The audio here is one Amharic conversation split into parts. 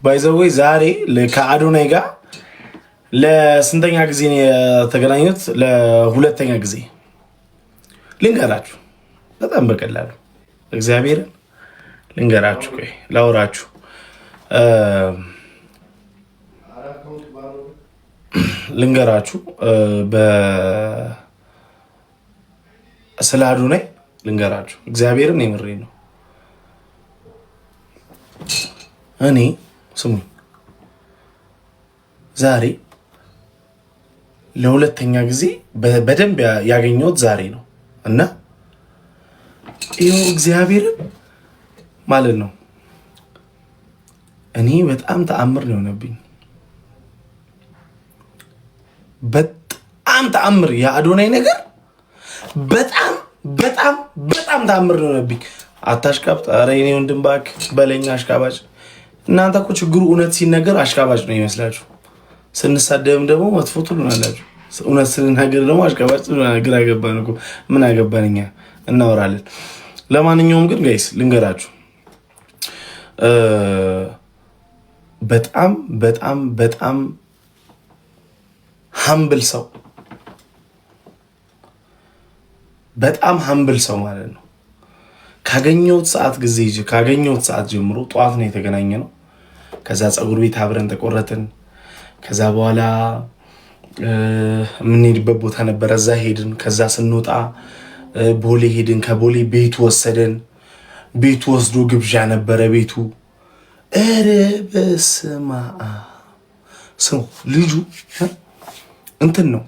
ባይዘዌ ዛሬ ከአዶናይ ጋር ለስንተኛ ጊዜ ነው የተገናኙት? ለሁለተኛ ጊዜ ልንገራችሁ። በጣም በቀላሉ እግዚአብሔርን ልንገራችሁ። ቆይ ላውራችሁ። ልንገራችሁ ስለ አዶናይ ልንገራችሁ። እግዚአብሔርን የምሬ ነው። እኔ ስሙኝ፣ ዛሬ ለሁለተኛ ጊዜ በደንብ ያገኘሁት ዛሬ ነው እና ይኸው እግዚአብሔርን ማለት ነው። እኔ በጣም ተአምር ነው የሆነብኝ። በጣም ተአምር የአዶናይ ነገር በጣም በጣም በጣም ተአምር ነው የሆነብኝ። አታሽቃብጥ። ኧረ የኔ ወንድም እባክህ በለኝ አሽቃባጭ። እናንተ እኮ ችግሩ እውነት ሲነገር አሽቃባጭ ነው ይመስላችሁ፣ ስንሳደብም ደግሞ መጥፎ ትሉናላችሁ። እውነት ስንናገር ደግሞ አሽቃባጭ ትሉናላችሁ። ግራ ገባን እኮ ምን አገባን እኛ እናወራለን። ለማንኛውም ግን ጋይስ ልንገራችሁ በጣም በጣም በጣም ሀምብል ሰው በጣም ሀምብል ሰው ማለት ነው። ካገኘሁት ሰዓት ጀምሮ ጠዋት ነው የተገናኘ ነው። ከዛ ፀጉር ቤት አብረን ተቆረጥን። ከዛ በኋላ የምንሄድበት ቦታ ነበረ፣ እዛ ሄድን። ከዛ ስንወጣ ቦሌ ሄድን። ከቦሌ ቤቱ ወሰደን። ቤቱ ወስዶ ግብዣ ነበረ ቤቱ። ኧረ በስመ አብ ስሙ። ልጁ እንትን ነው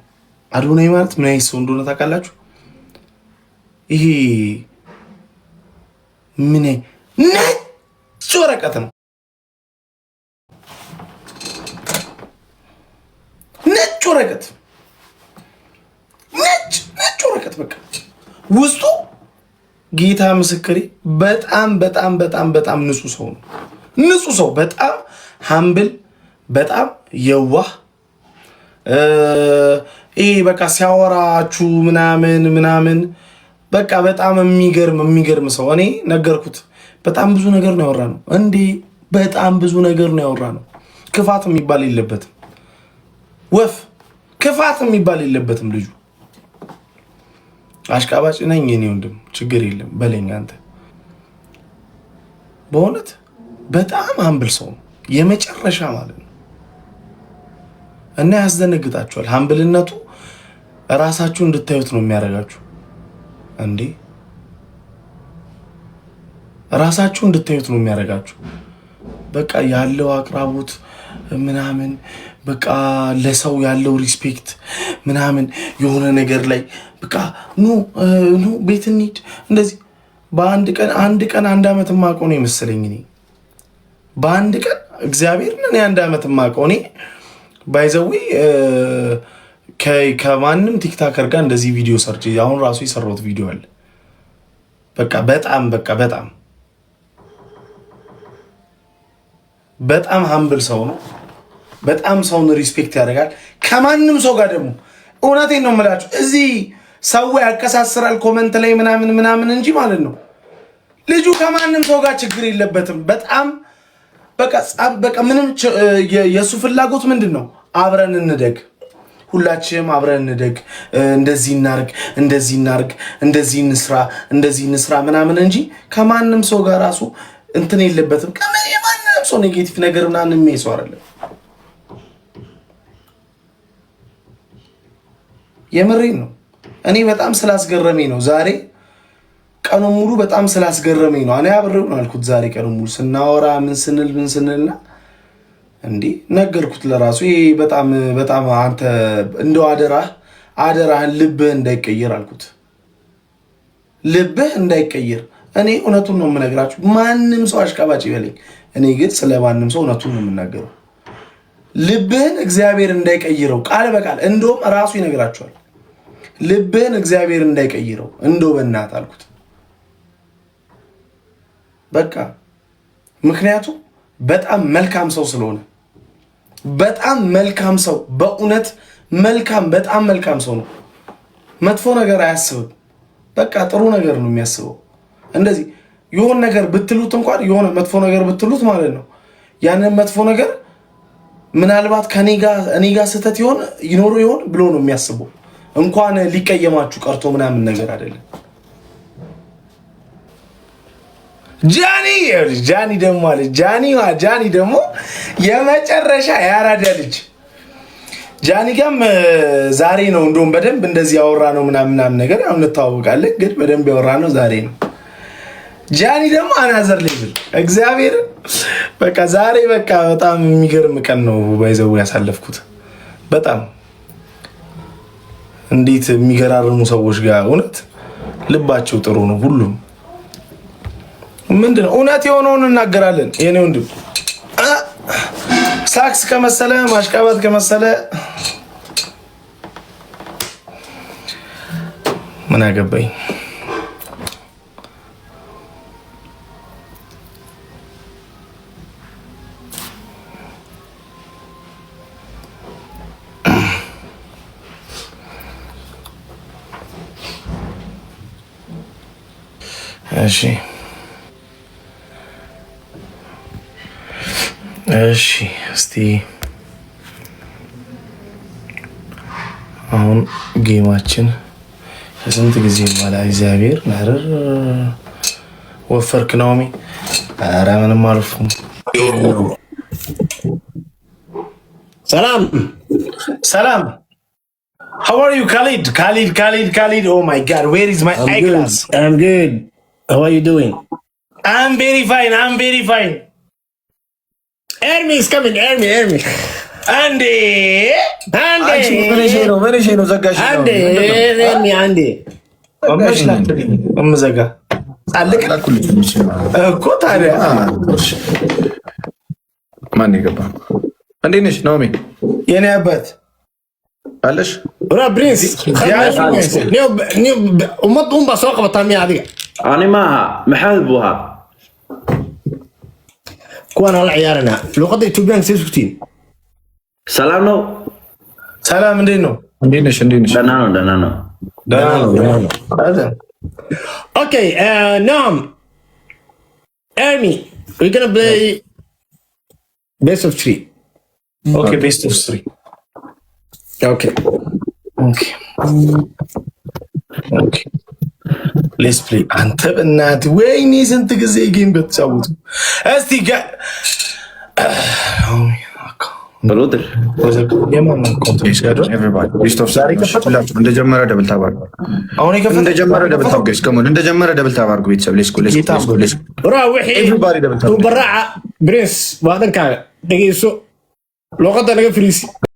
አዶናይ ማለት ምን አይነት ሰው እንደሆነ ታውቃላችሁ? ይሄ ምን ነጭ ወረቀት ነው። ነጭ ወረቀት በቃ ውስጡ ጌታ ምስክሬ በጣም በጣም በጣም በጣም ንጹህ ሰው ነው። ንጹህ ሰው በጣም ሀምብል፣ በጣም የዋህ ይሄ በቃ ሲያወራችሁ ምናምን በቃ በጣም የሚገርም ሰው። እኔ ነገርኩት። በጣም ብዙ ነገር ነው ያወራ ነው እንዴ! በጣም ብዙ ነገር ነው ያወራ ነው። ክፋት የሚባል የለበትም። ክፋት የሚባል የለበትም ልጁ። አሽቃባጭ ነኝ እኔ ወንድም፣ ችግር የለም በለኝ አንተ። በእውነት በጣም ሀምብል ሰው ነው የመጨረሻ ማለት ነው። እና ያስደነግጣችኋል። ሀምብልነቱ እራሳችሁ እንድታዩት ነው የሚያደርጋችሁ። እንዴ ራሳችሁ እንድታዩት ነው የሚያደርጋችሁ። በቃ ያለው አቅራቦት ምናምን በቃ ለሰው ያለው ሪስፔክት ምናምን የሆነ ነገር ላይ በቃ ኑ ቤት እንሂድ እንደዚህ አንድ ቀን አንድ ዓመት የማውቀው ነው የመሰለኝ እኔ በአንድ ቀን እግዚአብሔር እኔ አንድ ዓመት የማውቀው እኔ ባይዘዊ ከማንም ቲክታከር ጋር እንደዚህ ቪዲዮ ሰርች አሁን ራሱ የሰራሁት ቪዲዮ አለ። በጣም ሀምብል ሰው ነው። በጣም ሰውን ሪስፔክት ያደርጋል ከማንም ሰው ጋር ደግሞ እውነቴን ነው የምላችሁ። እዚህ ሰው ያከሳስራል ኮመንት ላይ ምናምን እንጂ ማለት ነው ልጁ ከማንም ሰው ጋር ችግር የለበትም። በጣም በቃ ምንም የሱ ፍላጎት ምንድነው? አብረን እንደግ፣ ሁላችንም አብረን እንደግ፣ እንደዚህ እናርግ፣ እንደዚህ እንስራ ምናምን እንጂ ከማንም ሰው ጋር ራሱ እንትን የለበትም። ከማንም ሰው ኔጌቲቭ ነገር ምናምን የሚሰው አይደለም። የምሬን ነው። እኔ በጣም ስላስገረመኝ ነው ዛሬ ቀኑን ሙሉ በጣም ስላስገረመኝ ነው። እኔ አብሬው ነው አልኩት። ዛሬ ቀኑን ሙሉ ስናወራ ምን ስንልና እንዴ ነገርኩት ለራሱ። ይሄ በጣም አንተ እንደው አደራህን ልብህ እንዳይቀየር አልኩት። ልብህ እንዳይቀየር። እኔ እውነቱን ነው የምነግራችሁ። ማንም ሰው አሽቃባጭ ይበለኝ፣ እኔ ግን ስለ ማንም ሰው እውነቱን ነው የምናገረው። ልብህን እግዚአብሔር እንዳይቀይረው ቃል በቃል እንደውም ራሱ ይነግራችኋል። ልብህን እግዚአብሔር እንዳይቀይረው እንደው በእናትህ አልኩት። በቃ ምክንያቱም በጣም መልካም ሰው ስለሆነ፣ በጣም መልካም ሰው፣ በእውነት በጣም መልካም ሰው ነው። መጥፎ ነገር አያስብም። በቃ ጥሩ ነገር ነው የሚያስበው። እንደዚህ የሆነ ነገር ብትሉት እንኳን የሆነ መጥፎ ነገር ብትሉት ማለት ነው ያንን መጥፎ ነገር ምናልባት እኔ ጋር ስህተት ይኖር ይሆን ብሎ ነው የሚያስበው። እንኳን ሊቀየማችሁ ቀርቶ ምናምን ነገር አይደለም። ጃኒ ደግሞ አለ ጃኒ ደግሞ የመጨረሻ ያራዳ ልጅ ጃኒ ጋም ዛሬ ነው እንደውም በደንብ እንደዚህ ያወራ ነው ምናምን ነገር ያው እንተዋወቃለን፣ ግን በደንብ ያወራ ነው ዛሬ ነው። ጃኒ ደግሞ አናዘር ሌቭል እግዚአብሔር በቃ ዛሬ በቃ በጣም የሚገርም ቀን ነው ባይዘው ያሳለፍኩት። በጣም እንዴት የሚገራርሙ ሰዎች ጋር እውነት ልባቸው ጥሩ ነው ሁሉም። ምንድነው እውነት የሆነውን እናገራለን። የኔ ወንድም ሳክስ ከመሰለ ማሽቃባት ከመሰለ ምን አገባኝ። እሺ እስቲ አሁን ጌማችን ከስንት ጊዜ በኋላ እግዚአብሔር ናረር ወፈርክ ናኦሚ። ኧረ ምንም አልኩም። ሰላም How are you, Khalid? Khalid. Oh my God, where is my eyeglass? I'm good. How are you doing? I'm very fine. Ermi is coming. Ermi. Andy. መነሽ ነው ዘጋሽ ነው Ermi Andy. ዘጋ ጻልቅ እኮ ታዲያ ማን ይገባ? እንዴት ነሽ ናኦሚ? የኔ አባት አለሽ? ራ ብሪንስ ኒው ኡመቱም በሰውቀ በታሚ አዲጋ أنا محل بوها كوانا على عيارنا لو قد يتوبيان سيسكتين ሰላም እንዴት ነው? دنانو Okay, now Ermi, we're gonna play best of 3. Okay, best of 3. Okay. ሌትስ ፕሌይ። አንተ በእናትህ ወይኔ ስንት ጊዜ ጌም በተጫወቱ። እስቲ እንደጀመረ ደብል ታባርጉ። እንደጀመረ ደብል ታባርጉ። ቤተሰብ بريس بعدين كان دقيقة لو قد أنا فريسي